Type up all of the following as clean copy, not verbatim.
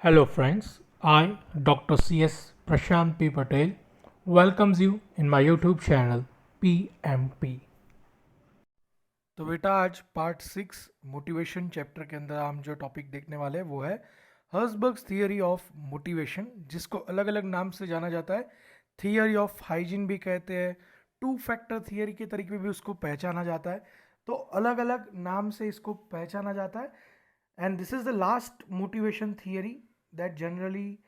Hello friends, I, Dr. C.S. Prashant P. Patel, welcomes you in my YouTube channel PMP। तो बेटा आज part 6 motivation chapter के अंदर हम जो टॉपिक देखने वाले हैं वो है हर्सबर्ग्स थियरी ऑफ मोटिवेशन, जिसको अलग अलग नाम से जाना जाता है। थियरी ऑफ हाइजीन भी कहते हैं, टू फैक्टर थियरी के तरीके में भी उसको पहचाना जाता है। तो अलग अलग नाम से इसको पहचाना जाता है। And this is the last motivation theory that generally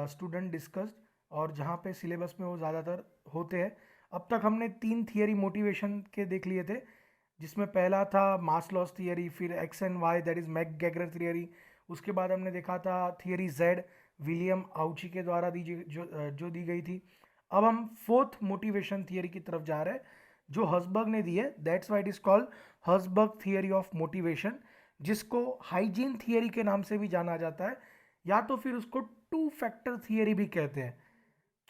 student discussed, और जहाँ पे सिलेबस में वो ज़्यादातर होते हैं। अब तक हमने 3 थियरी मोटिवेशन के देख लिए थे, जिसमें पहला था मास्लोस थियरी, फिर X and Y that is McGregor theory. उसके बाद हमने देखा था थियरी जेड, विलियम आउची के द्वारा जो दी गई थी। अब हम फोर्थ मोटिवेशन थियरी की तरफ जा रहे हैं, जो हर्सबर्ग ने दी है। That's why it is called Herzberg theory of motivation, जिसको हाइजीन थियरी के नाम से भी जाना जाता है, या तो फिर उसको टू फैक्टर थियरी भी कहते हैं।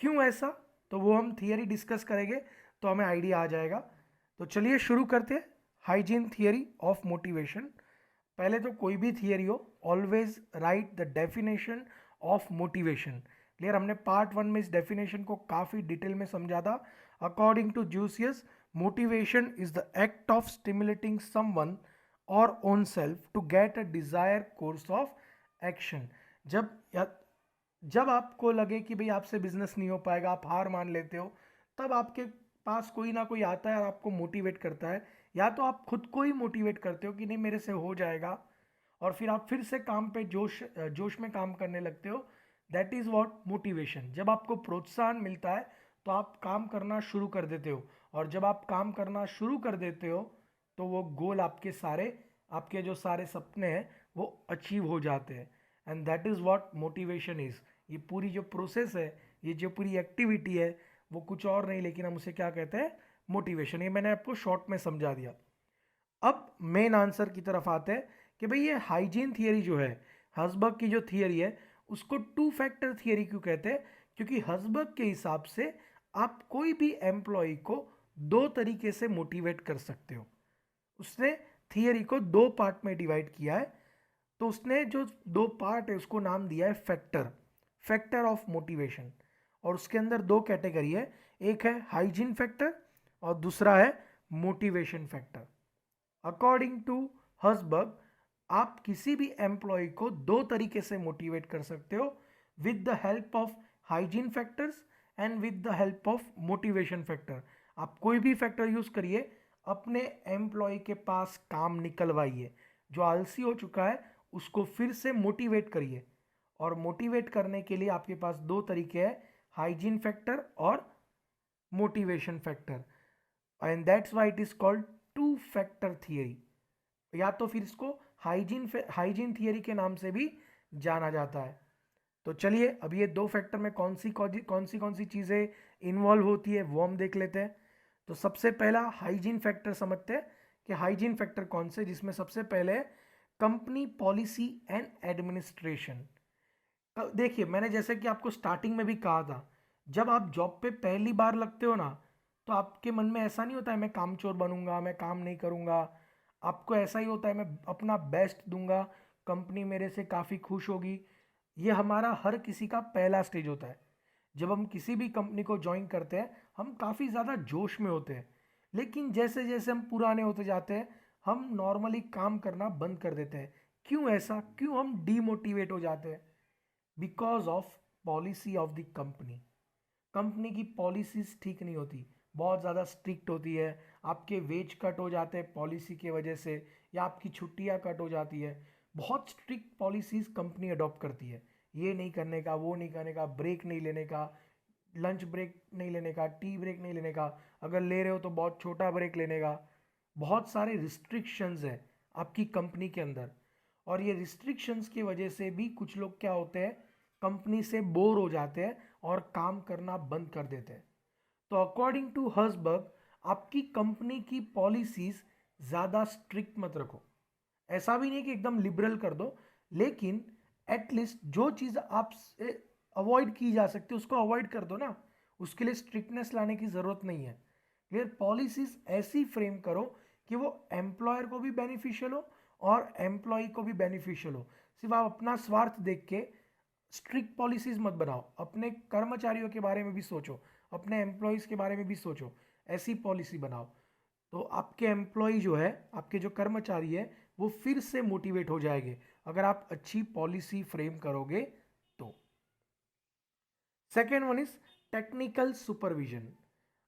क्यों ऐसा, तो वो हम थियरी डिस्कस करेंगे तो हमें आइडिया आ जाएगा। तो चलिए शुरू करते हैं हाइजीन थियरी ऑफ मोटिवेशन। पहले तो कोई भी थियरी हो, always right the definition of motivation. Clear, हमने पार्ट 1 में इस डेफिनेशन को काफ़ी डिटेल में समझा था। According to Jucius, motivation is the act of stimulating someone और own self to get a desire course of action. जब जब आपको लगे कि भाई आपसे बिजनेस नहीं हो पाएगा, आप हार मान लेते हो, तब आपके पास कोई ना कोई आता है और आपको मोटिवेट करता है, या तो आप खुद को ही मोटिवेट करते हो कि नहीं मेरे से हो जाएगा, और फिर आप फिर से काम पे जोश जोश में काम करने लगते हो। That is what motivation. जब आपको प्रोत्साहन मिलता है तो आप काम करना शुरू कर देते हो, और जब आप काम करना शुरू कर देते हो तो वो गोल आपके जो सारे सपने हैं वो अचीव हो जाते हैं। And that is what motivation is. ये पूरी जो प्रोसेस है, ये जो पूरी एक्टिविटी है, वो कुछ और नहीं, लेकिन हम उसे क्या कहते हैं, मोटिवेशन। ये मैंने आपको शॉर्ट में समझा दिया। अब मेन आंसर की तरफ आते हैं कि भाई ये हाइजीन थियरी जो है, हर्सबर्ग की जो थियरी है, उसको टू फैक्टर थियरी क्यों कहते हैं? क्योंकि हर्सबर्ग के हिसाब से आप कोई भी एम्प्लॉय को दो तरीके से मोटिवेट कर सकते हो। उसने थियरी को दो पार्ट में डिवाइड किया है। तो उसने जो दो पार्ट है उसको नाम दिया है फैक्टर, फैक्टर ऑफ मोटिवेशन। और उसके अंदर दो कैटेगरी है, एक है हाइजीन फैक्टर और दूसरा है motivation factor. According to Herzberg, आप किसी भी एम्प्लॉय को दो तरीके से मोटिवेट कर सकते हो, with the help of hygiene factors and with the help of motivation factor. आप कोई भी फैक्टर यूज करिए, अपने एम्प्लॉय के पास काम निकलवाइए। जो आलसी हो चुका है उसको फिर से मोटिवेट करिए, और मोटिवेट करने के लिए आपके पास दो तरीके हैं, हाइजीन फैक्टर और motivation factor. And that's why it is called two factor theory, या तो फिर इसको हाइजीन थियरी के नाम से भी जाना जाता है। तो चलिए अब ये दो फैक्टर में कौन सी चीज़ें इन्वॉल्व होती है वो हम देख लेते हैं। तो सबसे पहला हाइजीन फैक्टर समझते हैं कि हाइजीन फैक्टर कौन से, जिसमें सबसे पहले कंपनी पॉलिसी एंड एडमिनिस्ट्रेशन। देखिए, मैंने जैसे कि आपको स्टार्टिंग में भी कहा था, जब आप जॉब पे पहली बार लगते हो ना, तो आपके मन में ऐसा नहीं होता है मैं कामचोर बनूंगा, मैं काम नहीं करूंगा। आपको ऐसा ही होता है मैं अपना बेस्ट दूंगा, कंपनी मेरे से काफ़ी खुश होगी। ये हमारा हर किसी का पहला स्टेज होता है। जब हम किसी भी कंपनी को ज्वाइन करते हैं हम काफ़ी ज़्यादा जोश में होते हैं, लेकिन जैसे जैसे हम पुराने होते जाते हैं हम नॉर्मली काम करना बंद कर देते हैं। क्यों ऐसा, क्यों हम डीमोटिवेट हो जाते हैं? Because of policy of the company. Company की पॉलिसीज ठीक नहीं होती, बहुत ज़्यादा स्ट्रिक्ट होती है। आपके वेज कट हो जाते हैं पॉलिसी की वजह से, या आपकी छुट्टियां कट हो जाती है। बहुत स्ट्रिक्ट पॉलिसीज कंपनी अडॉप्ट करती है, ये नहीं करने का, वो नहीं करने का, ब्रेक नहीं लेने का, लंच ब्रेक नहीं लेने का, टी ब्रेक नहीं लेने का, अगर ले रहे हो तो बहुत छोटा ब्रेक लेने का। बहुत सारे रिस्ट्रिक्शंस है आपकी कंपनी के अंदर, और ये रिस्ट्रिक्शंस की वजह से भी कुछ लोग क्या होते हैं, कंपनी से बोर हो जाते हैं और काम करना बंद कर देते हैं। तो अकॉर्डिंग टू हर्सबर्ग, आपकी कंपनी की पॉलिसीज ज़्यादा स्ट्रिक्ट मत रखो। ऐसा भी नहीं कि एकदम लिबरल कर दो, लेकिन एटलीस्ट जो चीज़ आप अवॉइड की जा सकती है उसको अवॉइड कर दो ना। उसके लिए स्ट्रिक्टनेस लाने की ज़रूरत नहीं है। क्लियर, पॉलिसीज ऐसी फ्रेम करो कि वो एम्प्लॉयर को भी बेनिफिशियल हो और एम्प्लॉय को भी बेनिफिशियल हो। सिर्फ आप अपना स्वार्थ देख के स्ट्रिक्ट पॉलिसीज मत बनाओ, अपने कर्मचारियों के बारे में भी सोचो, अपने एम्प्लॉयज़ के बारे में भी सोचो, ऐसी पॉलिसी बनाओ तो आपके एम्प्लॉय जो है, आपके जो कर्मचारी है, वो फिर से मोटिवेट हो जाएंगे अगर आप अच्छी पॉलिसी फ्रेम करोगे तो। Second one is technical supervision.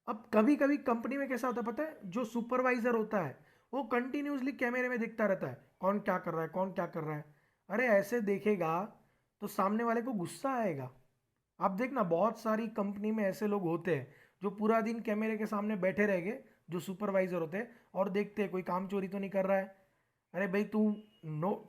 अब कभी कभी कंपनी में कैसा होता है पता है, जो सुपरवाइजर होता है वो कंटिन्यूसली कैमरे में देखता रहता है कौन क्या कर रहा है, कौन क्या कर रहा है। अरे ऐसे देखेगा तो सामने वाले को गुस्सा आएगा। आप देखना बहुत सारी कंपनी में ऐसे लोग होते हैं जो पूरा दिन कैमरे के सामने बैठे रहेंगे, जो सुपरवाइजर होते हैं, और देखते हैं कोई काम चोरी तो नहीं कर रहा है। अरे भाई तू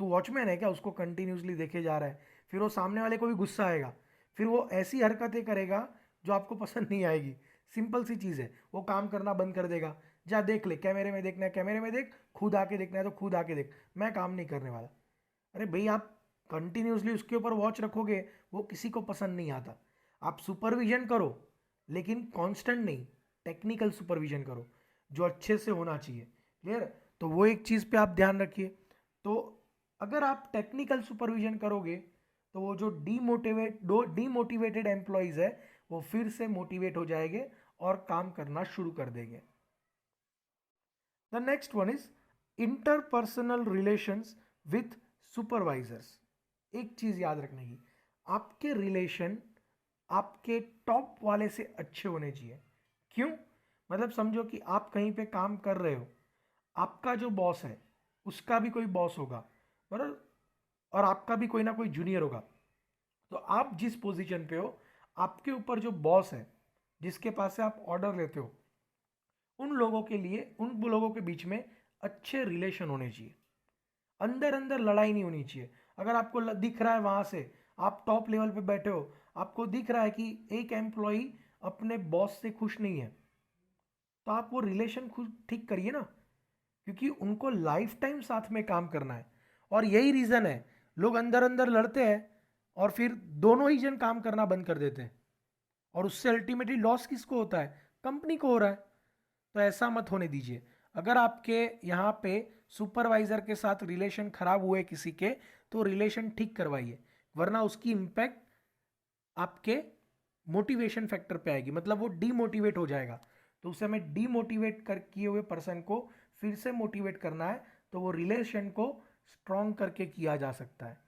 वॉचमैन है क्या, उसको कंटिन्यूसली देखे जा रहा है। फिर वो सामने वाले को भी गुस्सा आएगा, फिर वो ऐसी हरकतें करेगा जो आपको पसंद नहीं आएगी। सिंपल सी चीज़ है, वो काम करना बंद कर देगा। जा देख ले, कैमरे में देखना है कैमरे में देख, खुद आके देखना है तो खुद आके देख, मैं काम नहीं करने वाला। अरे भाई आप कंटिन्यूसली उसके ऊपर वॉच रखोगे, वो किसी को पसंद नहीं आता। आप सुपरविजन करो लेकिन कांस्टेंट नहीं, टेक्निकल सुपरविजन करो जो अच्छे से होना चाहिए। क्लियर? तो वो एक चीज़ पे आप ध्यान रखिए। तो अगर आप टेक्निकल सुपरविजन करोगे तो वो जो डीमोटिवेटेड एम्प्लॉयज़ है वो फिर से मोटिवेट हो जाएंगे और काम करना शुरू कर देंगे। The next one is interpersonal relations with supervisors. एक चीज़ याद रखने की, आपके रिलेशन आपके टॉप वाले से अच्छे होने चाहिए। क्यों? मतलब समझो कि आप कहीं पे काम कर रहे हो, आपका जो बॉस है उसका भी कोई बॉस होगा, बराबर, और आपका भी कोई ना कोई जूनियर होगा। तो आप जिस पोजीशन पे हो, आपके ऊपर जो बॉस है जिसके पास से आप ऑर्डर लेते हो, उन लोगों के लिए, उन लोगों के बीच में अच्छे रिलेशन होने चाहिए। अंदर अंदर लड़ाई नहीं होनी चाहिए। अगर आपको दिख रहा है वहां से, आप टॉप लेवल पे बैठे हो, आपको दिख रहा है कि एक एम्प्लॉय अपने बॉस से खुश नहीं है, तो आप वो रिलेशन खुद ठीक करिए ना, क्योंकि उनको लाइफ टाइम साथ में काम करना है। और यही रीज़न है लोग अंदर अंदर लड़ते हैं और फिर दोनों ही जन काम करना बंद कर देते हैं, और उससे अल्टीमेटली लॉस किसको होता है? कंपनी को हो रहा है। तो ऐसा मत होने दीजिए। अगर आपके यहाँ पे सुपरवाइजर के साथ रिलेशन खराब हुए किसी के, तो रिलेशन ठीक करवाइए, वरना उसकी इम्पैक्ट आपके मोटिवेशन फैक्टर पे आएगी, मतलब वो डीमोटिवेट हो जाएगा। तो उसे हमें डीमोटिवेट कर किए हुए पर्सन को फिर से मोटिवेट करना है, तो वो रिलेशन को स्ट्रॉन्ग करके किया जा सकता है।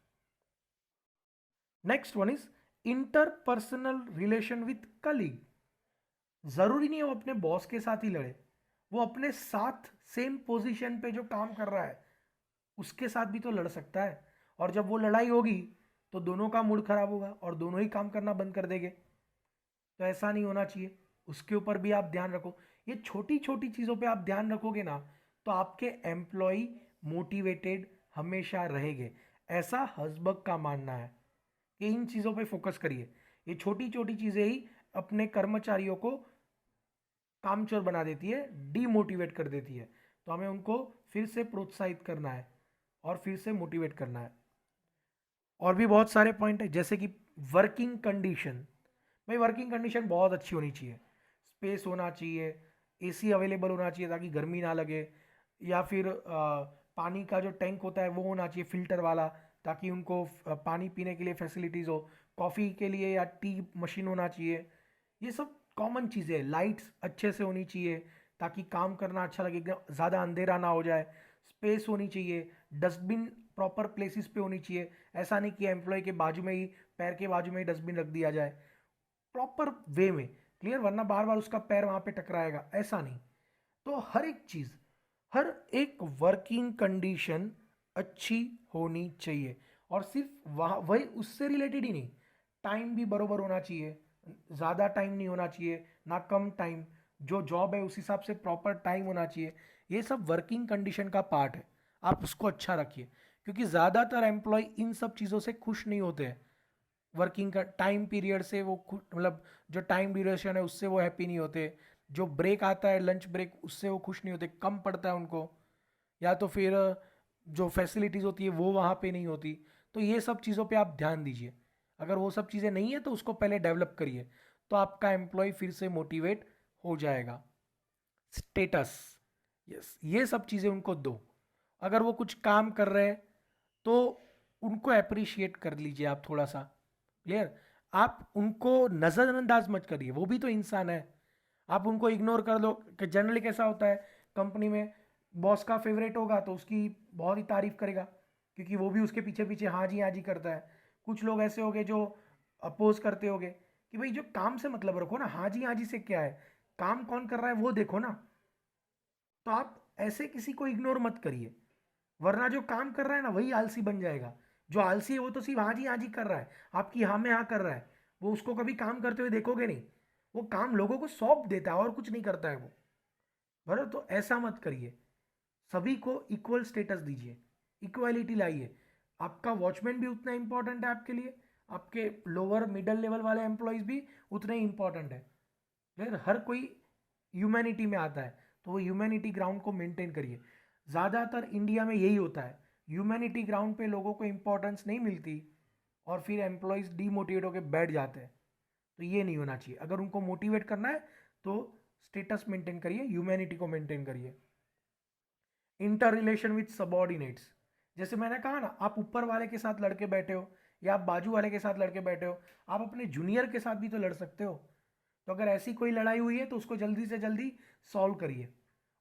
Next one is interpersonal relation with colleague. जरूरी नहीं है वो अपने बॉस के साथ ही लड़े, वो अपने साथ सेम पोजीशन पे जो काम कर रहा है उसके साथ भी तो लड़ सकता है। और जब वो लड़ाई होगी तो दोनों का मूड खराब होगा और दोनों ही काम करना बंद कर देंगे। तो ऐसा नहीं होना चाहिए, उसके ऊपर भी आप ध्यान रखो। ये छोटी छोटी चीज़ों पे आप ध्यान रखोगे ना, तो आपके एम्प्लॉय मोटिवेटेड हमेशा रहेंगे। ऐसा हसबग का मानना है कि इन चीज़ों पे फोकस करिए। ये छोटी छोटी चीज़ें ही अपने कर्मचारियों को कामचोर बना देती है, डीमोटिवेट कर देती है। तो हमें उनको फिर से प्रोत्साहित करना है और फिर से मोटिवेट करना है। और भी बहुत सारे पॉइंट है, जैसे कि वर्किंग कंडीशन। भाई वर्किंग कंडीशन बहुत अच्छी होनी चाहिए, स्पेस होना चाहिए, एसी अवेलेबल होना चाहिए ताकि गर्मी ना लगे, या फिर पानी का जो टैंक होता है वो होना चाहिए फिल्टर वाला, ताकि उनको पानी पीने के लिए फैसिलिटीज़ हो। कॉफ़ी के लिए या टी मशीन होना चाहिए। ये सब कॉमन चीज़ें हैं। लाइट्स अच्छे से होनी चाहिए ताकि काम करना अच्छा लगे, एकदम ज़्यादा अंधेरा ना हो जाए। स्पेस होनी चाहिए, डस्टबिन प्रॉपर प्लेसेस पे होनी चाहिए। ऐसा नहीं कि एम्प्लॉय के बाजू में ही, पैर के बाजू में ही डस्टबिन रख दिया जाए, प्रॉपर वे में। क्लियर? वरना बार बार उसका पैर वहां पे टकराएगा, ऐसा नहीं। तो हर एक चीज, हर एक वर्किंग कंडीशन अच्छी होनी चाहिए। और सिर्फ वहाँ वही उससे रिलेटेड ही नहीं, टाइम भी बरोबर होना चाहिए। ज़्यादा टाइम नहीं होना चाहिए ना कम टाइम, जो जॉब है उस हिसाब से प्रॉपर टाइम होना चाहिए। ये सब वर्किंग कंडीशन का पार्ट है, आप उसको अच्छा रखिए। क्योंकि ज़्यादातर एम्प्लॉय इन सब चीज़ों से खुश नहीं होते हैं। वर्किंग का टाइम पीरियड से वो मतलब जो टाइम ड्यूरेशन है उससे वो हैप्पी नहीं होते। जो ब्रेक आता है लंच ब्रेक, उससे वो खुश नहीं होते, कम पड़ता है उनको। या तो फिर जो फैसिलिटीज़ होती है वो वहाँ पे नहीं होती। तो ये सब चीज़ों पे आप ध्यान दीजिए। अगर वो सब चीज़ें नहीं है तो उसको पहले डेवलप करिए, तो आपका एम्प्लॉय फिर से मोटिवेट हो जाएगा। स्टेटस, यस, ये सब चीज़ें उनको दो। अगर वो कुछ काम कर रहे हैं तो उनको अप्रिशिएट कर लीजिए आप थोड़ा सा। क्लियर? आप उनको नज़रअंदाज मत करिए, वो भी तो इंसान है। आप उनको इग्नोर कर दो कि जनरली कैसा होता है कंपनी में, बॉस का फेवरेट होगा तो उसकी बहुत ही तारीफ करेगा, क्योंकि वो भी उसके पीछे पीछे हाँ जी करता है। कुछ लोग ऐसे होंगे जो अपोज करते होंगे कि भाई जो काम से मतलब रखो ना, हाँ जी से क्या है, काम कौन कर रहा है वो देखो ना। तो आप ऐसे किसी को इग्नोर मत करिए, वरना जो काम कर रहा है ना वही आलसी बन जाएगा। जो आलसी है वो तो सिर्फ हाँ जी कर रहा है, आपकी हाँ में हाँ कर रहा है, वो उसको कभी काम करते हुए देखोगे नहीं। वो काम लोगों को सौंप देता है और कुछ नहीं करता है वो, बराबर? तो ऐसा मत करिए, सभी को इक्वल स्टेटस दीजिए, इक्वालिटी लाइए। आपका वॉचमैन भी उतना इंपॉर्टेंट है आपके लिए, आपके लोअर मिडल लेवल वाले एम्प्लॉयज़ भी उतने ही इंपॉर्टेंट है। फिर हर कोई ह्यूमैनिटी में आता है, तो वो ह्यूमैनिटी ग्राउंड को मेंटेन करिए। ज़्यादातर इंडिया में यही होता है, ह्यूमैनिटी ग्राउंड पे लोगों को इंपॉर्टेंस नहीं मिलती और फिर एम्प्लॉयज़ डीमोटिवेट होकर बैठ जाते हैं। तो ये नहीं होना चाहिए, अगर उनको मोटिवेट करना है तो स्टेटस मेंटेन करिए, ह्यूमैनिटी को मेंटेन करिए। इंटर रिलेशन विथ सबॉर्डिनेट्स, जैसे मैंने कहा ना, आप ऊपर वाले के साथ लड़के बैठे हो या आप बाजू वाले के साथ लड़के बैठे हो, आप अपने जूनियर के साथ भी तो लड़ सकते हो। तो अगर ऐसी कोई लड़ाई हुई है तो उसको जल्दी से जल्दी सॉल्व करिए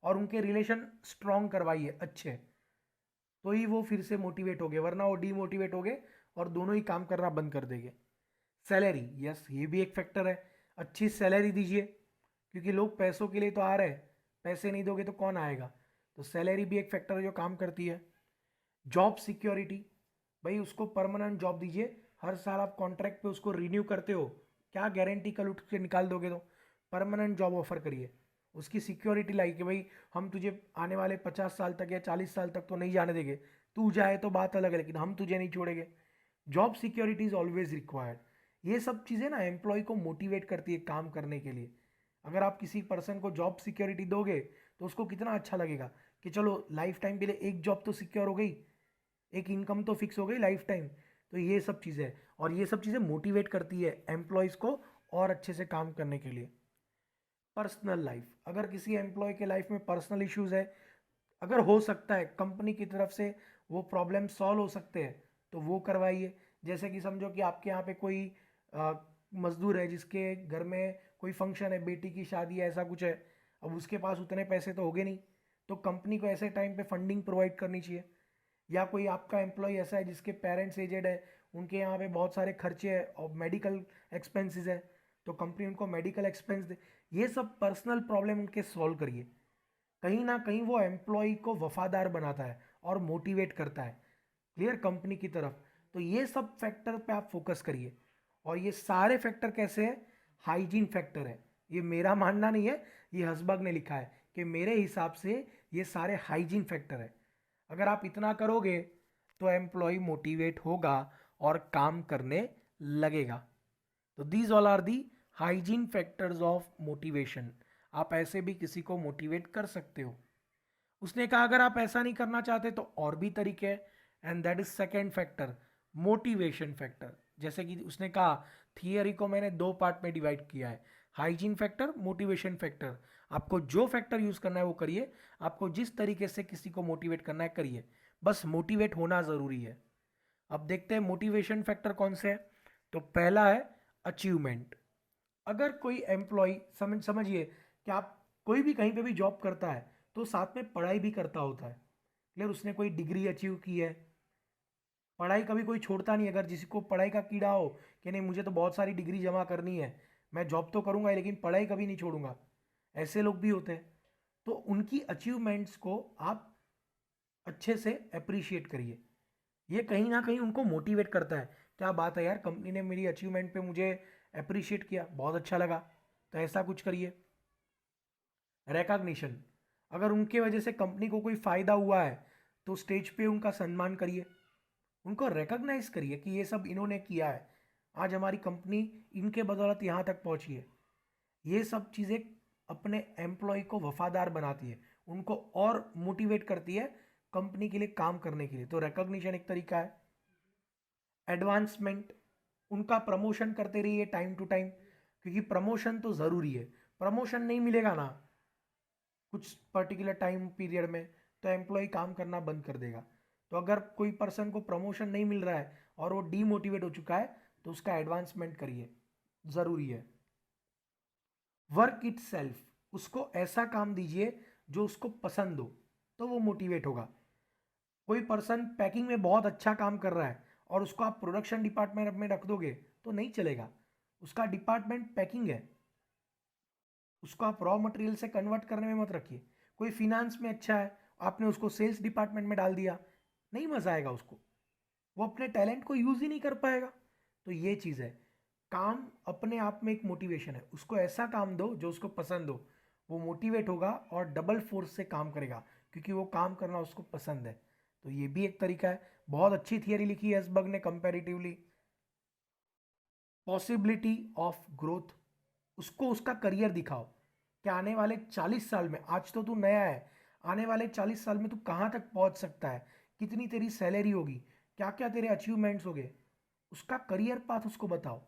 और उनके रिलेशन स्ट्रॉन्ग करवाइए अच्छे, तो ही वो फिर से मोटिवेट हो गए, वरना वो डीमोटिवेट हो गए और दोनों ही काम करना बंद कर देंगे। सैलरी, यस, ये भी एक फैक्टर है। अच्छी सैलरी दीजिए, क्योंकि लोग पैसों के लिए तो आ रहे हैं, पैसे नहीं दोगे तो कौन आएगा। तो सैलरी भी एक फैक्टर है जो काम करती है। जॉब सिक्योरिटी, भाई उसको परमानेंट जॉब दीजिए, हर साल आप कॉन्ट्रैक्ट पे उसको रिन्यू करते हो, क्या गारंटी कल उठ के निकाल दोगे? तो परमानेंट जॉब ऑफर करिए, उसकी सिक्योरिटी लाई कि भाई हम तुझे आने वाले 50 साल तक या 40 साल तक तो नहीं जाने देंगे, तू जाए तो बात अलग है लेकिन हम तुझे नहीं छोड़ेंगे। Job security is always required. ये सब चीज़ें ना एम्प्लॉय को मोटिवेट करती है काम करने के लिए। अगर आप किसी पर्सन को जॉब सिक्योरिटी दोगे तो उसको कितना अच्छा लगेगा कि चलो लाइफ टाइम के लिए एक जॉब तो सिक्योर हो गई, एक इनकम तो फिक्स हो गई लाइफ टाइम। तो ये सब चीज़ें, और ये सब चीज़ें मोटिवेट करती है एम्प्लॉयज़ को और अच्छे से काम करने के लिए। पर्सनल लाइफ, अगर किसी एम्प्लॉय के लाइफ में पर्सनल इश्यूज है, अगर हो सकता है कंपनी की तरफ से वो प्रॉब्लम सॉल्व हो सकते हैं तो वो करवाइए। जैसे कि समझो कि आपके यहाँ पे कोई मजदूर है जिसके घर में कोई फंक्शन है, बेटी की शादी है, ऐसा कुछ है, अब उसके पास उतने पैसे तो होंगे नहीं, तो कंपनी को ऐसे टाइम पे फंडिंग प्रोवाइड करनी चाहिए। या कोई आपका एम्प्लॉय ऐसा है जिसके पेरेंट्स एजेड है, उनके यहाँ पे बहुत सारे खर्चे हैं और मेडिकल एक्सपेंसेस है, तो कंपनी उनको मेडिकल एक्सपेंस दे। ये सब पर्सनल प्रॉब्लम उनके सॉल्व करिए। कहीं ना कहीं वो एम्प्लॉय को वफादार बनाता है और मोटिवेट करता है क्लियर कंपनी की तरफ। तो ये सब फैक्टर पे आप फोकस करिए। और ये सारे फैक्टर कैसे हैं? हाइजीन फैक्टर है। ये मेरा मानना नहीं है, ये हसबग ने लिखा है कि मेरे हिसाब से ये सारे हाइजीन फैक्टर है। अगर आप इतना करोगे तो एम्प्लॉय मोटिवेट होगा और काम करने लगेगा। तो these all are the hygiene factors of motivation. आप ऐसे भी किसी को मोटिवेट कर सकते हो। उसने कहा अगर आप ऐसा नहीं करना चाहते तो और भी तरीके हैं, and that is second factor, motivation factor. जैसे कि उसने कहा थियरी को मैंने दो पार्ट में डिवाइड किया है, हाइजीन फैक्टर, मोटिवेशन फैक्टर। आपको जो फैक्टर यूज करना है वो करिए, आपको जिस तरीके से किसी को मोटिवेट करना है करिए, बस मोटिवेट होना जरूरी है। अब देखते हैं मोटिवेशन फैक्टर कौन से है। तो पहला है अचीवमेंट। अगर कोई एम्प्लॉय समझिए कि आप कोई भी कहीं पे भी जॉब करता है तो साथ में पढ़ाई भी करता होता है, क्लियर? उसने कोई डिग्री अचीव की है, पढ़ाई कभी कोई छोड़ता नहीं। अगर जिसको पढ़ाई का कीड़ा हो कि नहीं मुझे तो बहुत सारी डिग्री जमा करनी है, मैं जॉब तो करूंगा लेकिन पढ़ाई कभी नहीं छोड़ूंगा, ऐसे लोग भी होते हैं। तो उनकी अचीवमेंट्स को आप अच्छे से अप्रिशिएट करिए, ये कहीं ना कहीं उनको मोटिवेट करता है। क्या बात है यार, कंपनी ने मेरी अचीवमेंट पे मुझे अप्रिशिएट किया, बहुत अच्छा लगा। तो ऐसा कुछ करिए। रिकॉग्निशन, अगर उनके वजह से कंपनी को कोई फ़ायदा हुआ है तो स्टेज पे उनका सम्मान करिए, उनको रिकॉग्नाइज करिए कि ये सब इन्होंने किया है, आज हमारी कंपनी इनके बदौलत यहाँ तक पहुँची है। ये सब चीज़ें अपने एम्प्लॉय को वफादार बनाती है, उनको और मोटिवेट करती है कंपनी के लिए काम करने के लिए। तो रिकॉग्निशन एक तरीका है। एडवांसमेंट, उनका प्रमोशन करते रहिए टाइम टू टाइम, क्योंकि प्रमोशन तो ज़रूरी है। प्रमोशन नहीं मिलेगा ना कुछ पर्टिकुलर टाइम पीरियड में तो एम्प्लॉय काम करना बंद कर देगा। तो अगर कोई पर्सन को प्रमोशन नहीं मिल रहा है और वो डीमोटिवेट हो चुका है तो उसका एडवांसमेंट करिए, ज़रूरी है। वर्क इट सेल्फ, उसको ऐसा काम दीजिए जो उसको पसंद हो, तो वो मोटिवेट होगा। कोई पर्सन पैकिंग में बहुत अच्छा काम कर रहा है और उसको आप प्रोडक्शन डिपार्टमेंट में रख दोगे तो नहीं चलेगा। उसका डिपार्टमेंट पैकिंग है, उसको आप रॉ मटेरियल से कन्वर्ट करने में मत रखिए। कोई फिनांस में अच्छा है, आपने उसको सेल्स डिपार्टमेंट में डाल दिया, नहीं मजा आएगा उसको, वो अपने टैलेंट को यूज ही नहीं कर पाएगा। तो ये चीज़ है, काम अपने आप में एक मोटिवेशन है, उसको ऐसा काम दो जो उसको पसंद हो, वो मोटिवेट होगा और डबल फोर्स से काम करेगा, क्योंकि वो काम करना उसको पसंद है। तो ये भी एक तरीका है। बहुत अच्छी थियरी लिखी है एसबर्ग ने कंपैरेटिवली। पॉसिबिलिटी ऑफ ग्रोथ, उसको उसका करियर दिखाओ कि आने वाले 40 साल में, आज तो तू नया है, आने वाले 40 साल में तू कहाँ तक पहुँच सकता है, कितनी तेरी सैलरी होगी, क्या क्या तेरे अचीवमेंट्स होंगे, उसका करियर पाथ उसको बताओ।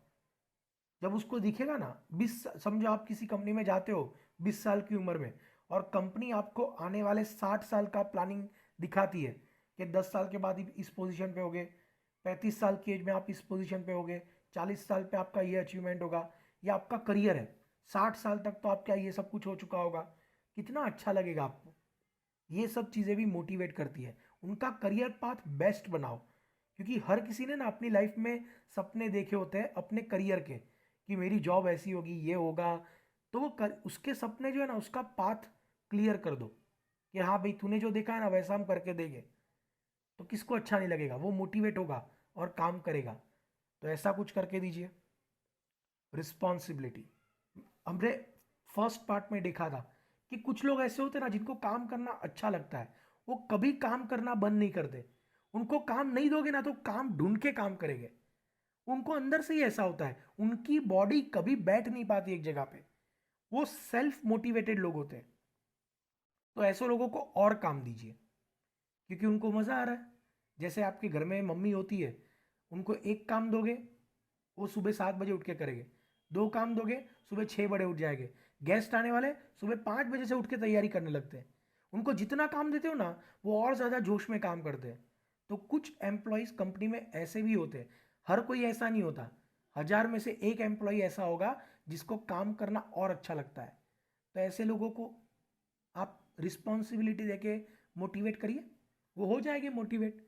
जब उसको दिखेगा ना, 20, समझो आप किसी कंपनी में जाते हो 20 साल की उम्र में, और कंपनी आपको आने वाले 60 साल का प्लानिंग दिखाती है कि 10 साल के बाद इस पोजीशन पे होगे, 35 साल की एज में आप इस पोजीशन पे होगे, 40 साल पे आपका ये अचीवमेंट होगा, ये आपका करियर है, 60 साल तक तो आपका ये सब कुछ हो चुका होगा, कितना अच्छा लगेगा आपको। ये सब चीज़ें भी मोटिवेट करती है। उनका करियर पाथ बेस्ट बनाओ, क्योंकि हर किसी ने ना अपनी लाइफ में सपने देखे होते हैं अपने करियर के, कि मेरी जॉब ऐसी होगी, ये होगा। तो वो उसके सपने जो है ना, उसका पाथ क्लियर कर दो कि हाँ भाई, तूने जो देखा है ना वैसा हम करके देंगे। तो किसको अच्छा नहीं लगेगा, वो मोटिवेट होगा और काम करेगा। तो ऐसा कुछ करके दीजिए। रिस्पॉन्सिबिलिटी, हमने फर्स्ट पार्ट में देखा था कि कुछ लोग ऐसे होते हैं ना जिनको काम करना अच्छा लगता है, वो कभी काम करना बंद नहीं करते। उनको काम नहीं दोगे ना तो काम ढूंढ के काम करेंगे। उनको अंदर से ही ऐसा होता है, उनकी बॉडी कभी बैठ नहीं पाती एक जगह पे। वो सेल्फ मोटिवेटेड लोग होते हैं। तो ऐसे लोगों को और काम दीजिए, क्योंकि उनको मज़ा आ रहा है। जैसे आपके घर में मम्मी होती है, उनको एक काम दोगे, वो सुबह 7 बजे उठ के करेंगे। दो काम दोगे, सुबह 6 बजे उठ जाएंगे। गेस्ट आने वाले, सुबह 5 बजे से उठ के तैयारी करने लगते हैं। उनको जितना काम देते हो ना, वो और ज़्यादा जोश में काम करते हैं। तो कुछ एम्प्लॉयज़ कंपनी में ऐसे भी होते हैं, हर कोई ऐसा नहीं होता। 1000 में से एक एम्प्लॉय ऐसा होगा जिसको काम करना और अच्छा लगता है। तो ऐसे लोगों को आप रिस्पॉन्सिबिलिटी देके मोटिवेट करिए, वो हो जाएंगे मोटिवेट।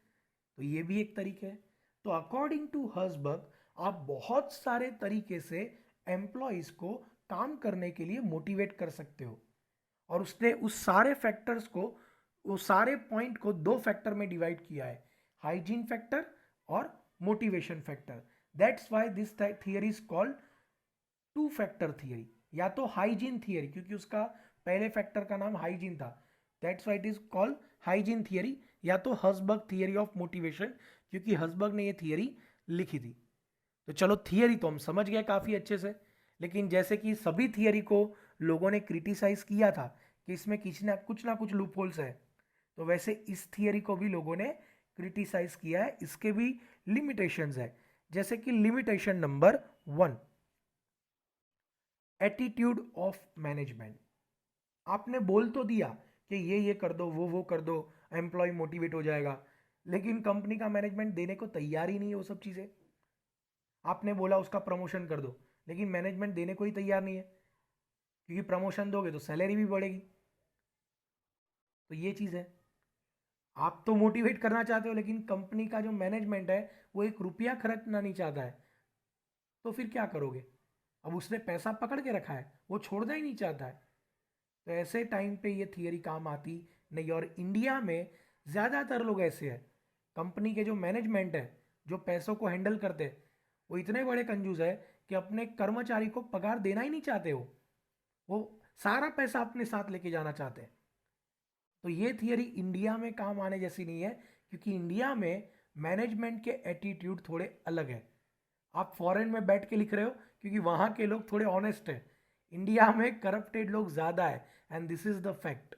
तो ये भी एक तरीका है। तो अकॉर्डिंग टू हर्सबर्ग, आप बहुत सारे तरीके से एम्प्लॉयज को काम करने के लिए मोटिवेट कर सकते हो। और उसने उस सारे फैक्टर्स को, वो सारे पॉइंट को दो फैक्टर में डिवाइड किया है, हाइजीन फैक्टर और motivation factor. That's why this theory is called two factor theory, या तो हाइजीन थियरी, क्योंकि उसका पहले फैक्टर का नाम हाइजीन था, that's why it is called hygiene theory, या तो हर्सबर्ग थियरी ऑफ मोटिवेशन, क्योंकि हर्सबर्ग ने ये थियरी लिखी थी। तो चलो, थियरी तो हम समझ गए काफ़ी अच्छे से, लेकिन जैसे कि सभी थियरी को लोगों ने क्रिटिसाइज किया था कि इसमें कुछ ना कुछ लूप होल्स है, तो वैसे इस थियरी को भी लोगों ने क्रिटिसाइज किया है, इसके भी लिमिटेशंस है। जैसे कि limitation number 1, attitude of management. आपने बोल तो दिया कि ये कर दो, वो कर दो, एम्प्लॉय मोटिवेट हो जाएगा, लेकिन कंपनी का मैनेजमेंट देने को तैयार ही नहीं है वो सब चीज़ें। आपने बोला उसका प्रमोशन कर दो, लेकिन मैनेजमेंट देने को ही तैयार नहीं है, क्योंकि प्रमोशन दोगे तो सैलरी भी बढ़ेगी। तो ये चीज़ है, आप तो मोटिवेट करना चाहते हो, लेकिन कंपनी का जो मैनेजमेंट है वो 1 रुपया खर्चना नहीं चाहता है, तो फिर क्या करोगे। अब उसने पैसा पकड़ के रखा है, वो छोड़ना ही नहीं चाहता है। तो ऐसे टाइम पे ये थियरी काम आती नहीं। और इंडिया में ज़्यादातर लोग ऐसे हैं, कंपनी के जो मैनेजमेंट है, जो पैसों को हैंडल करते हैं, वो इतने बड़े कंजूस है कि अपने कर्मचारी को पगार देना ही नहीं चाहते हो, वो सारा पैसा अपने साथ लेके जाना चाहते हैं। तो ये थियरी इंडिया में काम आने जैसी नहीं है, क्योंकि इंडिया में मैनेजमेंट के एटीट्यूड थोड़े अलग है। आप फॉरेन में बैठ के लिख रहे हो क्योंकि वहाँ के लोग थोड़े ऑनेस्ट है, इंडिया में करप्टेड लोग ज़्यादा है, and this is the fact.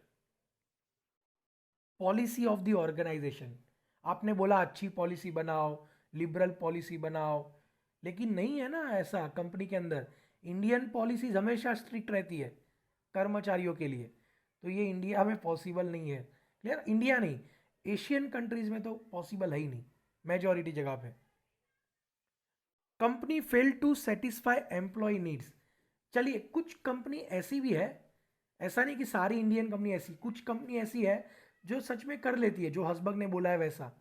Policy of the organisation, आपने बोला अच्छी पॉलिसी बनाओ, लिबरल पॉलिसी बनाओ, लेकिन नहीं है ना ऐसा कंपनी के अंदर। इंडियन पॉलिसीज हमेशा स्ट्रिक्ट रहती है कर्मचारियों के लिए, तो ये इंडिया में पॉसिबल नहीं है। क्लियर, इंडिया नहीं, एशियन कंट्रीज में तो पॉसिबल है ही नहीं मेजॉरिटी जगह पे। Company fail to satisfy employ needs. चलिए, कुछ कंपनी ऐसी भी है, ऐसा नहीं कि सारी इंडियन कंपनी ऐसी, कुछ कंपनी ऐसी है जो सच में कर लेती है जो हसबग ने बोला है वैसा,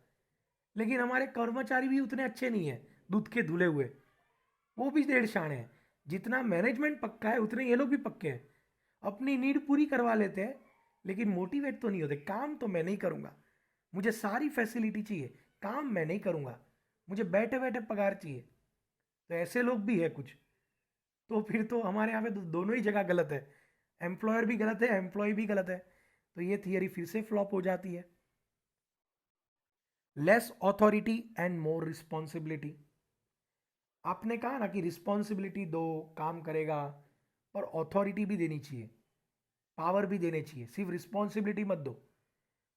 लेकिन हमारे कर्मचारी भी उतने अच्छे नहीं है, दूध के धुले हुए, वो भी डेढ़ शाणे हैं। जितना मैनेजमेंट पक्का है उतने ये लोग भी पक्के हैं, अपनी नीड पूरी करवा लेते हैं, लेकिन मोटिवेट तो नहीं होते। काम तो मैं नहीं करूँगा, मुझे सारी फैसिलिटी चाहिए, काम मैं नहीं करूँगा, मुझे बैठे बैठे पगार चाहिए। तो ऐसे लोग भी है कुछ। तो फिर तो हमारे यहाँ पे दोनों ही जगह गलत है, एम्प्लॉयर भी गलत है, एम्प्लॉय भी गलत है। तो ये थियरी फिर से फ्लॉप हो जाती है। Less authority and more responsibility. आपने कहा ना कि रिस्पॉन्सिबिलिटी दो, काम करेगा, पर ऑथोरिटी भी देनी चाहिए, पावर भी देनी चाहिए, सिर्फ रिस्पॉन्सिबिलिटी मत दो।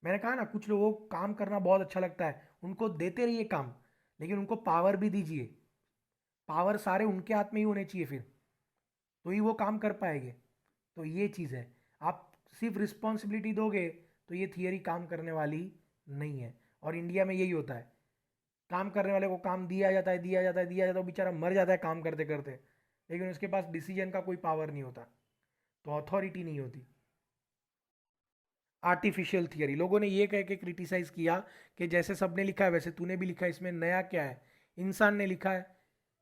मैंने कहा ना, कुछ लोगों को काम करना बहुत अच्छा लगता है, उनको देते रहिए काम, लेकिन उनको पावर भी दीजिए। पावर सारे उनके हाथ में ही होने चाहिए फिर, तो ही वो काम कर पाएंगे। तो ये चीज़ है, आप सिर्फ रिस्पॉन्सिबिलिटी दोगे तो ये थियरी काम करने वाली नहीं है। और इंडिया में यही होता है, काम करने वाले को काम दिया जाता है, दिया जाता है, दिया जाता है, वो बेचारा मर जाता है काम करते करते, लेकिन उसके पास डिसीजन का कोई पावर नहीं होता, तो अथॉरिटी नहीं होती। आर्टिफिशियल थियरी, लोगों ने ये कह के क्रिटिसाइज किया कि जैसे सबने लिखा है वैसे तूने भी लिखा है, इसमें नया क्या है, इंसान ने लिखा है,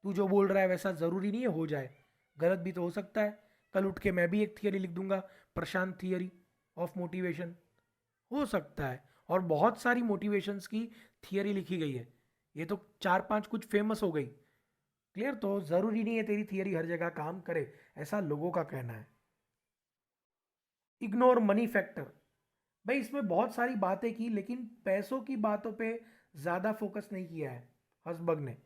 तू जो बोल रहा है वैसा ज़रूरी नहीं है हो जाए, गलत भी तो हो सकता है। कल उठ के मैं भी एक थियरी लिख दूंगा, प्रशांत थियरी ऑफ मोटिवेशन, हो सकता है। और बहुत सारी मोटिवेशंस की थियरी लिखी गई है, ये तो चार पांच कुछ फेमस हो गई, क्लियर। तो ज़रूरी नहीं है तेरी थियरी हर जगह काम करे, ऐसा लोगों का कहना है। इग्नोर मनी फैक्टर, भाई इसमें बहुत सारी बातें की, लेकिन पैसों की बातों पे ज़्यादा फोकस नहीं किया है हसबग ने,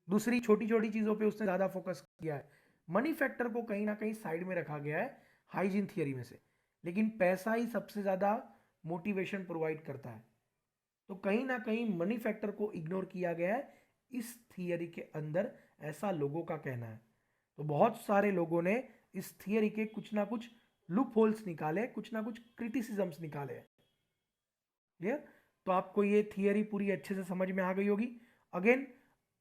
दूसरी छोटी छोटी चीज़ों पे उसने ज़्यादा फोकस किया है। मनी फैक्टर को कहीं ना कहीं साइड में रखा गया है हाइजीन थियरी में से, लेकिन पैसा ही सबसे ज़्यादा मोटिवेशन प्रोवाइड करता है, तो कहीं ना कहीं मनी फैक्टर को इग्नोर किया गया है इस थियरी के अंदर, ऐसा लोगों का कहना है। तो बहुत सारे लोगों ने इस थियरी के कुछ ना कुछ लूप होल्स निकाले, कुछ ना कुछ क्रिटिसिजम्स निकाले हैं, क्लियर। तो आपको ये थियरी पूरी अच्छे से समझ में आ गई होगी। अगेन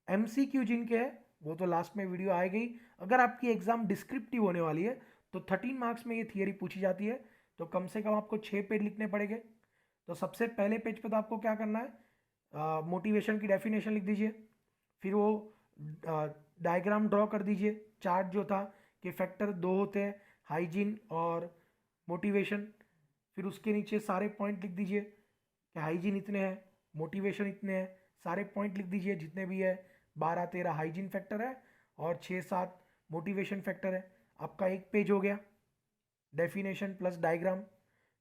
एमसीक्यू जिनके है वो तो लास्ट में वीडियो आएगी। अगर आपकी एग्जाम डिस्क्रिप्टिव होने वाली है तो 13 मार्क्स में ये थियरी पूछी जाती है, तो कम से कम आपको 6 पेज लिखने पड़ेंगे। तो सबसे पहले पेज पे तो आपको क्या करना है, मोटिवेशन की डेफिनेशन लिख दीजिए, फिर वो डायग्राम ड्रॉ कर दीजिए, चार्ट जो था कि फैक्टर दो होते हैं, हाइजीन और मोटिवेशन। फिर उसके नीचे सारे पॉइंट लिख दीजिए कि हाइजीन इतने हैं, मोटिवेशन इतने हैं, सारे पॉइंट लिख दीजिए जितने भी है, 12-13 हाइजीन फैक्टर है और 6-7 मोटिवेशन फैक्टर है। आपका एक पेज हो गया, डेफिनेशन प्लस डायग्राम।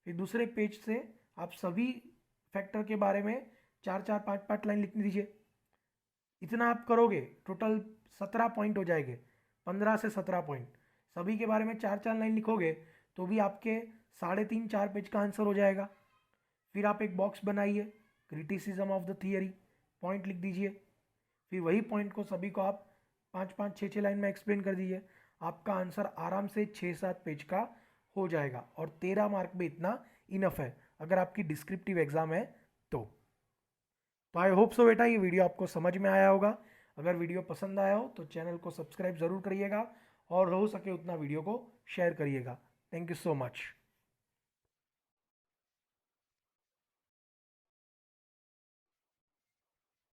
फिर दूसरे पेज से आप सभी फैक्टर के बारे में 4-4 5-5 लाइन लिख दीजिए। इतना आप करोगे टोटल 17 पॉइंट हो जाएंगे, 15 से 17 पॉइंट, सभी के बारे में 4-4 लाइन लिखोगे तो भी आपके 3.5-4 पेज का आंसर हो जाएगा। फिर आप एक बॉक्स बनाइए, criticism of the theory, point लिख दीजिए, फिर वही पॉइंट को सभी को आप 5-5 6-6 लाइन में एक्सप्लेन कर दीजिए। आपका आंसर आराम से 6-7 पेज का हो जाएगा, और 13 मार्क में इतना इनफ है अगर आपकी डिस्क्रिप्टिव एग्जाम है तो आई होप सो बेटा ये वीडियो आपको समझ में आया होगा। अगर वीडियो पसंद आया हो तो चैनल को सब्सक्राइब ज़रूर करिएगा, और हो सके उतना वीडियो को शेयर करिएगा। Thank you so much.